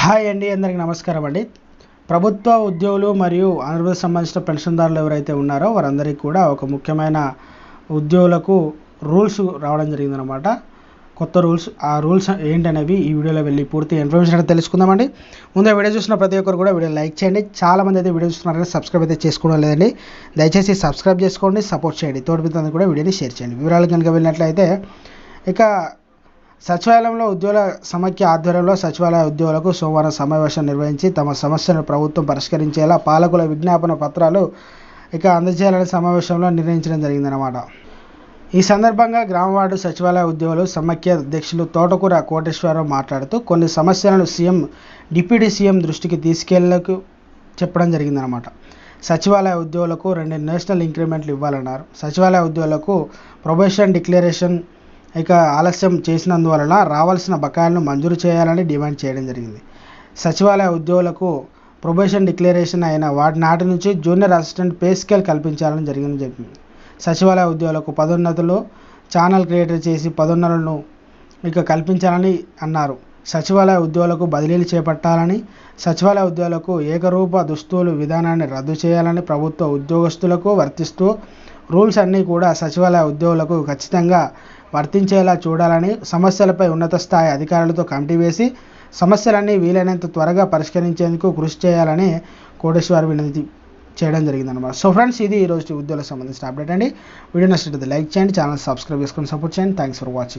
Hi అండి, అందరికీ నమస్కారం అండి. ప్రభుత్వ ఉద్యోగులు మరియు ఆంధ్రప్రదేశ్ సంబంధించిన పెన్షన్దారులు ఎవరైతే ఉన్నారో వారందరికీ కూడా ఒక ముఖ్యమైన ఉద్యోగులకు రూల్స్ రావడం జరిగిందనమాట. కొత్త రూల్స్. ఆ రూల్స్ ఏంటనేవి ఈ వీడియోలో వెళ్ళి పూర్తి ఇన్ఫర్మేషన్ అయితే తెలుసుకుందామండి. ముందే వీడియో చూసిన ప్రతి ఒక్కరు కూడా వీడియో లైక్ చేయండి. చాలామంది అయితే వీడియో చూస్తున్నారని సబ్స్క్రైబ్ అయితే చేసుకోవడం లేదండి. దయచేసి సబ్స్క్రైబ్ చేసుకోండి, సపోర్ట్ చేయండి. తోటి మిత్రులందరూ కూడా వీడియోని షేర్ చేయండి. వివరాలు కనుక వెళ్ళినట్లయితే, ఇక సచివాలయంలో ఉద్యోగుల సమాఖ్య ఆధ్వర్యంలో సచివాలయ ఉద్యోగులకు సోమవారం సమావేశం నిర్వహించి తమ సమస్యలను ప్రభుత్వం పరిష్కరించేలా పాలకుల విజ్ఞాపన పత్రాలు అందజేయాలని సమావేశంలో నిర్ణయించడం జరిగిందన్నమాట. ఈ సందర్భంగా గ్రామ వార్డు సచివాలయ ఉద్యోగులు సమాఖ్య అధ్యక్షులు తోటకూర కోటేశ్వరరావు మాట్లాడుతూ కొన్ని సమస్యలను డిప్యూటీ సీఎం దృష్టికి తీసుకెళ్లకు చెప్పడం జరిగిందనమాట. సచివాలయ ఉద్యోగులకు 2 నేషనల్ ఇంక్రిమెంట్లు ఇవ్వాలన్నారు. సచివాలయ ఉద్యోగులకు ప్రొబేషన్ డిక్లరేషన్ ఆలస్యం చేసినందువలన రావాల్సిన బకాయిలను మంజూరు చేయాలని డిమాండ్ చేయడం జరిగింది. సచివాలయ ఉద్యోగులకు ప్రొబేషన్ డిక్లరేషన్ అయిన నాటి నుంచి జూనియర్ అసిస్టెంట్ పే స్కేల్ కల్పించాలని జరిగింది. సచివాలయ ఉద్యోగులకు పదోన్నతులు ఛానల్ క్రియేటర్ చేసి పదోన్నతులను కల్పించాలని అన్నారు. సచివాలయ ఉద్యోగులకు బదిలీలు చేపట్టాలని, సచివాలయ ఉద్యోగులకు ఏకరూప దుస్తులు విధానాన్ని రద్దు చేయాలని, ప్రభుత్వ ఉద్యోగస్తులకు వర్తిస్తూ రూల్స్ అన్నీ కూడా సచివాలయ ఉద్యోగులకు ఖచ్చితంగా వర్తించేలా చూడాలని, సమస్యలపై ఉన్నత స్థాయి అధికారులతో కమిటీ వేసి సమస్యలన్నీ వీలైనంత త్వరగా పరిష్కరించేందుకు కృషి చేయాలని కోటేశ్వర్ వినతి చేయడం జరిగిందన్నమాట. సో ఫ్రెండ్స్, ఇది ఈరోజు ఉద్యోగులకు సంబంధించిన అప్డేట్ అండి. వీడియో నచ్చినట్లయితే లైక్ చేయండి, ఛానల్ సబ్స్క్రైబ్ చేసుకొని సపోర్ట్ చేయండి. Thanks for watching.